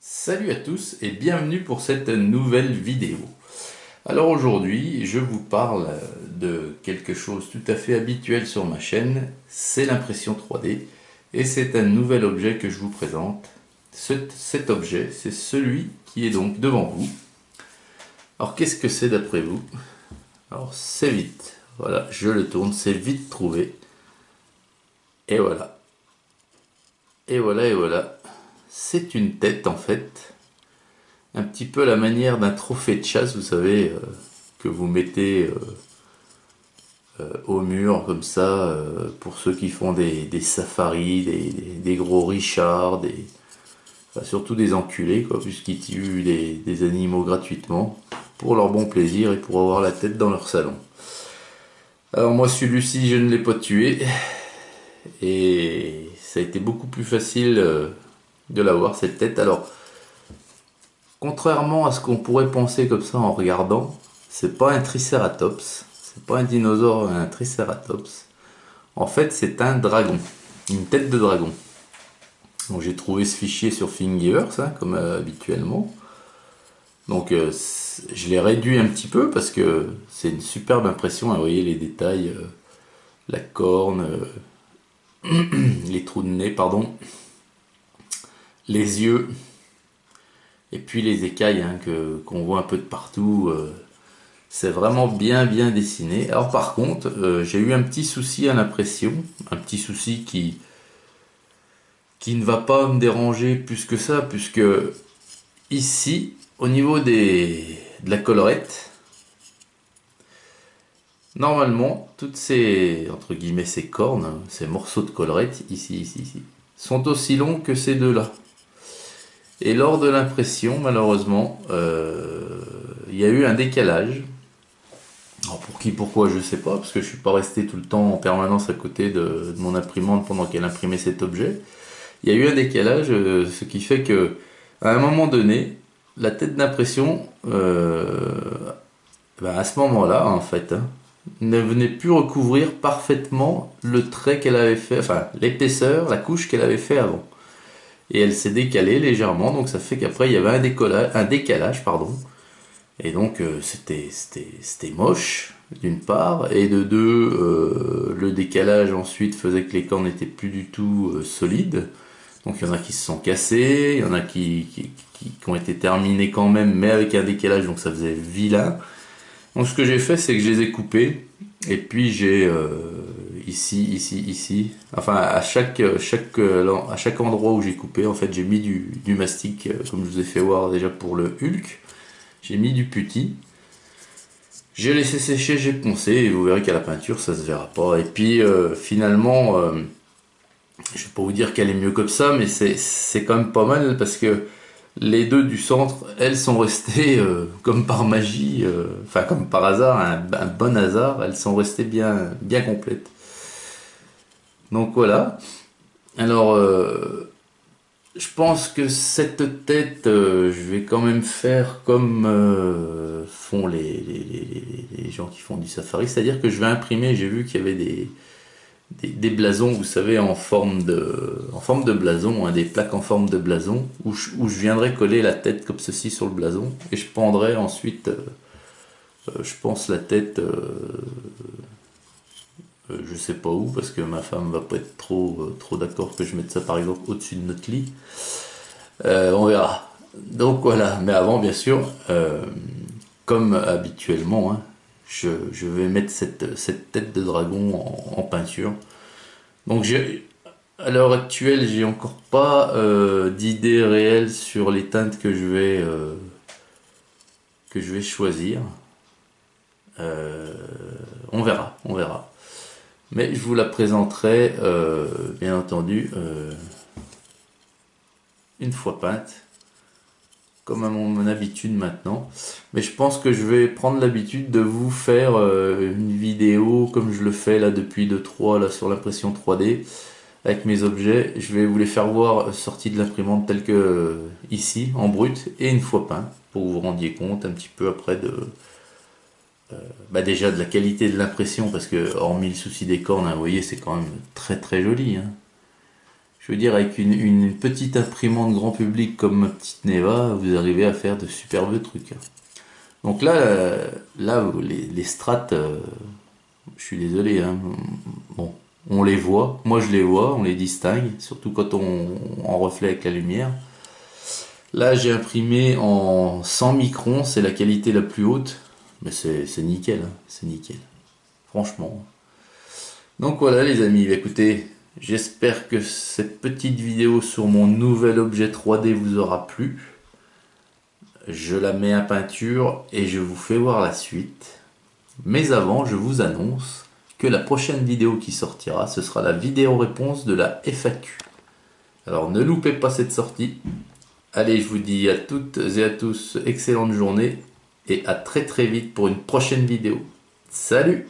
Salut à tous et bienvenue pour cette nouvelle vidéo. Alors aujourd'hui, je vous parle de quelque chose tout à fait habituel sur ma chaîne, c'est l'impression 3D et c'est un nouvel objet que je vous présente. Cet objet, c'est celui qui est donc devant vous. Alors qu'est-ce que c'est d'après vous? Alors c'est vite, voilà, je le tourne, c'est vite trouvé. Et voilà, et voilà, et voilà. C'est une tête en fait. Un petit peu à la manière d'un trophée de chasse, vous savez, que vous mettez au mur comme ça, pour ceux qui font des safaris, des gros richards, enfin, surtout des enculés, quoi, puisqu'ils tuent des animaux gratuitement, pour leur bon plaisir et pour avoir la tête dans leur salon. Alors moi celui-ci je ne l'ai pas tué, et ça a été beaucoup plus facile de l'avoir cette tête. Alors contrairement à ce qu'on pourrait penser comme ça en regardant, c'est pas un tricératops, c'est pas un dinosaure, un tricératops. En fait, c'est un dragon, une tête de dragon. Donc j'ai trouvé ce fichier sur Thingiverse, hein, comme habituellement. Donc je l'ai réduit un petit peu parce que c'est une superbe impression. Hein, vous voyez les détails, la corne, les trous de nez, pardon, les yeux, et puis les écailles hein, qu'on voit un peu de partout. C'est vraiment bien dessiné. Alors par contre, j'ai eu un petit souci à l'impression, un petit souci qui ne va pas me déranger plus que ça, puisque ici, au niveau de la collerette, normalement, toutes ces, entre guillemets, ces cornes, hein, ces morceaux de collerette, ici, sont aussi longs que ces deux-là. Et lors de l'impression, malheureusement, il y a eu un décalage. Alors pour qui, pourquoi, je sais pas, parce que je suis pas resté tout le temps en permanence à côté de mon imprimante pendant qu'elle imprimait cet objet. Il y a eu un décalage, ce qui fait que à un moment donné, la tête d'impression, à ce moment-là, en fait, hein, ne venait plus recouvrir parfaitement le trait qu'elle avait fait, enfin l'épaisseur, la couche qu'elle avait fait avant. Et elle s'est décalée légèrement, donc ça fait qu'après il y avait un décalage, pardon. Et donc c'était moche d'une part, et de deux, le décalage ensuite faisait que les cornes n'étaient plus du tout solides. Donc il y en a qui se sont cassés, il y en a qui ont été terminés quand même, mais avec un décalage, donc ça faisait vilain. Donc ce que j'ai fait, c'est que je les ai coupés, et puis j'ai ici, enfin à chaque endroit où j'ai coupé, en fait j'ai mis du mastic, comme je vous ai fait voir déjà pour le Hulk, j'ai mis du putty, j'ai laissé sécher, j'ai poncé, et vous verrez qu'à la peinture ça se verra pas. Et puis finalement, je vais pas vous dire qu'elle est mieux comme ça, mais c'est quand même pas mal parce que les deux du centre, elles sont restées comme par magie, enfin comme par hasard, un bon hasard, elles sont restées bien complètes. Donc voilà. Alors, je pense que cette tête, je vais quand même faire comme font les gens qui font du safari, c'est-à-dire que je vais imprimer, j'ai vu qu'il y avait des blasons, vous savez, en forme de blason, hein, des plaques en forme de blason, où je viendrai coller la tête comme ceci sur le blason, et je pendrai ensuite, je pense, la tête, je sais pas où, parce que ma femme va pas être trop d'accord que je mette ça par exemple au-dessus de notre lit. On verra. Donc voilà, mais avant, bien sûr, comme habituellement, hein, je vais mettre cette tête de dragon en peinture. Donc à l'heure actuelle, j'ai encore pas d'idée réelle sur les teintes que je vais choisir. Euh, on verra. Mais je vous la présenterai, bien entendu, une fois peinte, comme à mon habitude maintenant. Mais je pense que je vais prendre l'habitude de vous faire une vidéo comme je le fais là depuis 2-3 là sur l'impression 3D. Avec mes objets, je vais vous les faire voir sortis de l'imprimante tels que ici, en brut, et une fois peint, pour que vous vous rendiez compte un petit peu après déjà de la qualité de l'impression, parce que hormis le souci des cornes, hein, vous voyez, c'est quand même très joli. Hein. Je veux dire, avec une petite imprimante grand public comme ma petite Neva, vous arrivez à faire de superbes trucs. Donc là les strates, je suis désolé, hein, bon, on les voit, moi je les vois, on les distingue, surtout quand on reflet avec la lumière. Là j'ai imprimé en 100 microns, c'est la qualité la plus haute, mais c'est nickel, hein, c'est nickel, franchement. Donc voilà les amis, écoutez, j'espère que cette petite vidéo sur mon nouvel objet 3D vous aura plu. Je la mets à peinture et je vous fais voir la suite. Mais avant, je vous annonce que la prochaine vidéo qui sortira, ce sera la vidéo réponse de la FAQ. Alors ne loupez pas cette sortie. Allez, je vous dis à toutes et à tous, excellente journée et à très très vite pour une prochaine vidéo. Salut!